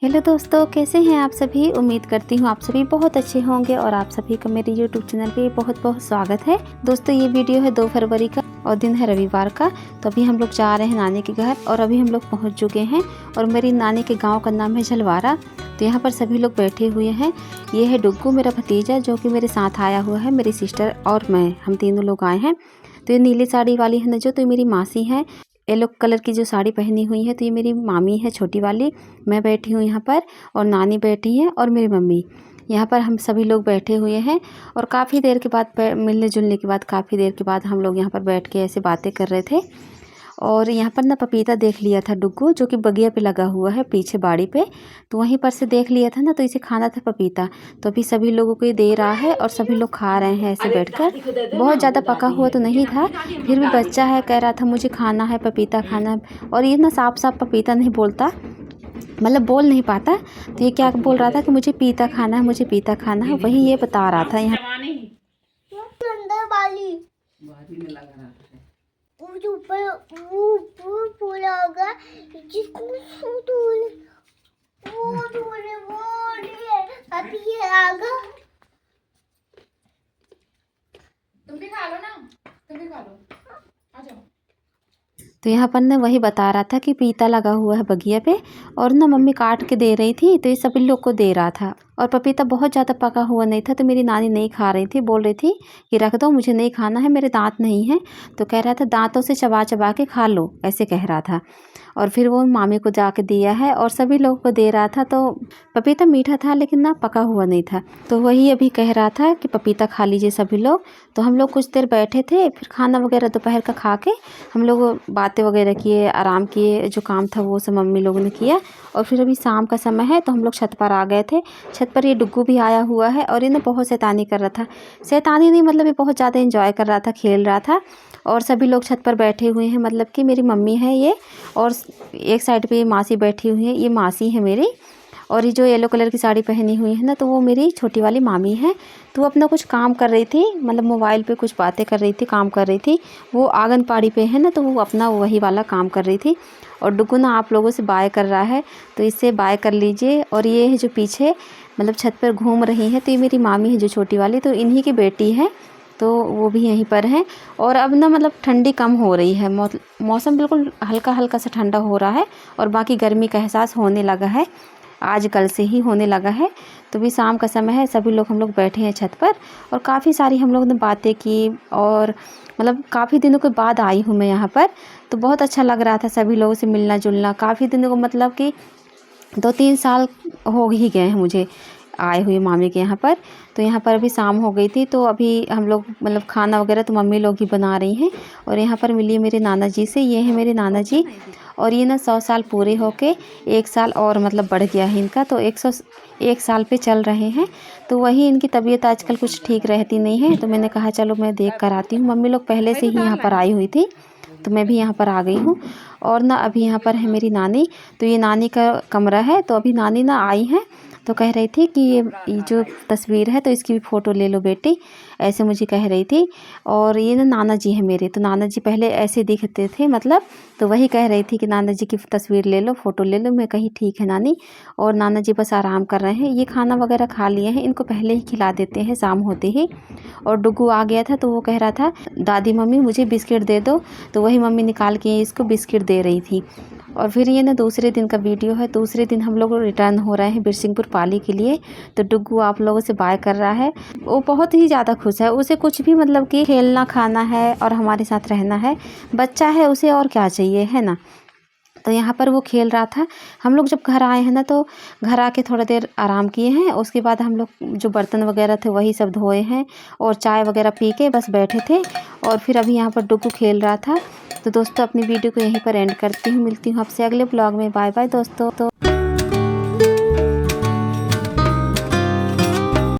Hello दोस्तों, कैसे हैं आप सभी। उम्मीद करती हूँ आप सभी बहुत अच्छे होंगे और आप सभी का मेरे यूट्यूब चैनल पे बहुत बहुत स्वागत है। दोस्तों ये वीडियो है 2 फरवरी का और दिन है रविवार का। तो अभी हम लोग जा रहे हैं नानी के घर और अभी हम लोग पहुँच चुके हैं और मेरी नानी के गाँव का नाम है झलवारा। तो यहाँ पर सभी लोग बैठे हुए हैं। ये है डुग्गू मेरा भतीजा जो कि मेरे साथ आया हुआ है, मेरी सिस्टर और मैं, हम तीनों लोग आए हैं। तो ये नीली साड़ी वाली है ना जो, तो ये मेरी मासी है। येलो कलर की जो साड़ी पहनी हुई है तो ये मेरी मामी है छोटी वाली। मैं बैठी हूँ यहाँ पर और नानी बैठी है और मेरी मम्मी। यहाँ पर हम सभी लोग बैठे हुए हैं और काफ़ी देर के बाद मिलने जुलने के बाद काफ़ी देर के बाद हम लोग यहाँ पर बैठ के ऐसे बातें कर रहे थे। और यहाँ पर ना पपीता देख लिया था डुग्गू, जो कि बगिया पे लगा हुआ है पीछे बाड़ी पे। तो वहीं पर से देख लिया था ना, तो इसे खाना था पपीता। तो अभी सभी लोगों को ये दे रहा है और सभी लोग खा रहे हैं ऐसे बैठकर। बहुत ज़्यादा पका हुआ तो नहीं था, फिर भी बच्चा है, कह रहा था मुझे खाना है, पपीता खाना है। और ये ना साफ साफ पपीता नहीं बोलता, मतलब बोल नहीं पाता। तो ये क्या बोल रहा था कि मुझे पीता खाना है, मुझे पीता खाना है, वही ये बता रहा था। यहाँ पूरा होगा अभी ये आगा। तुम भी खा लो ना, तुम भी खा लो, आ जाओ। तो यहाँ पर ना वही बता रहा था कि पीता लगा हुआ है बगिया पे और ना मम्मी काट के दे रही थी, तो ये सभी लोग को दे रहा था। और पपीता बहुत ज़्यादा पका हुआ नहीं था, तो मेरी नानी नहीं खा रही थी, बोल रही थी कि रख दो, मुझे नहीं खाना है, मेरे दांत नहीं हैं। तो कह रहा था दांतों से चबा चबा के खा लो, ऐसे कह रहा था। और फिर वो मामी को जाके दिया है और सभी लोगों को दे रहा था। तो पपीता मीठा था लेकिन ना पका हुआ नहीं था। तो वही अभी कह रहा था कि पपीता खा लीजिए सभी लोग। तो हम लोग कुछ देर बैठे थे, फिर खाना वगैरह दोपहर का खा के हम लोग बातें वगैरह किए, आराम किए, जो काम था वो सब मम्मी लोगों ने किया। और फिर अभी शाम का समय है तो हम लोग छत पर आ गए थे। छत पर ये डुग्गू भी आया हुआ है और ये ना बहुत शैतानी कर रहा था। शैतानी नहीं, मतलब ये बहुत ज़्यादा एंजॉय कर रहा था, खेल रहा था। और सभी लोग छत पर बैठे हुए हैं, मतलब कि मेरी मम्मी है ये और एक साइड पे मासी बैठी हुई है, ये मासी है मेरी। और ये जो येलो कलर की साड़ी पहनी हुई है ना, तो वो मेरी छोटी वाली मामी है। तो वो अपना कुछ काम कर रही थी, मतलब मोबाइल पे कुछ बातें कर रही थी, काम कर रही थी। वो आंगनबाड़ी पे है ना, तो वो अपना वही वाला काम कर रही थी। और डुग्गू ना आप लोगों से बाय कर रहा है, तो इससे बाय कर लीजिए। और ये है जो पीछे मतलब छत पर घूम रही है, तो ये मेरी मामी है जो छोटी वाली, तो इन्हीं की बेटी है। तो वो भी यहीं पर हैं। और अब ना मतलब ठंडी कम हो रही है, मौसम बिल्कुल हल्का हल्का सा ठंडा हो रहा है और बाकी गर्मी का एहसास होने लगा है, आज कल से ही होने लगा है। तो भी शाम का समय है, सभी लोग हम लोग बैठे हैं छत पर और काफ़ी सारी हम लोग ने बातें की। और मतलब काफ़ी दिनों के बाद आई हूँ मैं यहाँ पर, तो बहुत अच्छा लग रहा था सभी लोगों से मिलना जुलना। काफ़ी दिनों को मतलब कि 2-3 साल हो ही गए हैं मुझे आए हुए मामी के यहाँ पर। तो यहाँ पर अभी शाम हो गई थी, तो अभी हम लोग मतलब खाना वगैरह तो मम्मी लोग ही बना रही हैं। और यहाँ पर मिली मेरे नाना जी से, ये है मेरे नाना जी। और ये ना 100 साल पूरे होके 1 साल और मतलब बढ़ गया है इनका, तो 101 साल पे चल रहे हैं। तो वही इनकी तबीयत आजकल कुछ ठीक रहती नहीं है, तो मैंने कहा चलो मैं देख कर आती हूँ। मम्मी लोग पहले से ही यहाँ पर आई हुई थी, तो मैं भी यहाँ पर आ गई हूँ। और ना अभी यहाँ पर है मेरी नानी, तो ये नानी का कमरा है। तो अभी नानी ना आई हैं, तो कह रही थी कि ये जो तस्वीर है तो इसकी भी फ़ोटो ले लो बेटी, ऐसे मुझे कह रही थी। और ये ना नाना जी हैं मेरे, तो नाना जी पहले ऐसे दिखते थे मतलब, तो वही कह रही थी कि नाना जी की तस्वीर ले लो, फ़ोटो ले लो। मैं कही ठीक है नानी। और नाना जी बस आराम कर रहे हैं, ये खाना वगैरह खा लिए हैं, इनको पहले ही खिला देते हैं शाम होते ही। और डुग्गू आ गया था, तो वो कह रहा था दादी मम्मी मुझे बिस्किट दे दो, तो वही मम्मी निकाल के इसको बिस्किट दे रही थी। और फिर ये ना दूसरे दिन का वीडियो है। दूसरे दिन हम लोग रिटर्न हो रहे हैं बिरसिंहपुर पाली के लिए। तो डुग्गू आप लोगों से बाय कर रहा है, वो बहुत ही ज़्यादा खुश है। उसे कुछ भी मतलब कि खेलना खाना है और हमारे साथ रहना है, बच्चा है उसे और क्या चाहिए, है ना। तो यहाँ पर वो खेल रहा था। हम लोग जब घर आए हैं ना, तो घर आके थोड़ा देर आराम किए हैं, उसके बाद हम लोग जो बर्तन वगैरह थे वही सब धोए हैं और चाय वगैरह पी के बस बैठे थे। और फिर अभी यहाँ पर डुग्गू खेल रहा था। तो दोस्तों अपनी वीडियो को यहीं पर एंड करती हूँ, मिलती हूँ आपसे अगले ब्लॉग में। बाय बाय दोस्तों।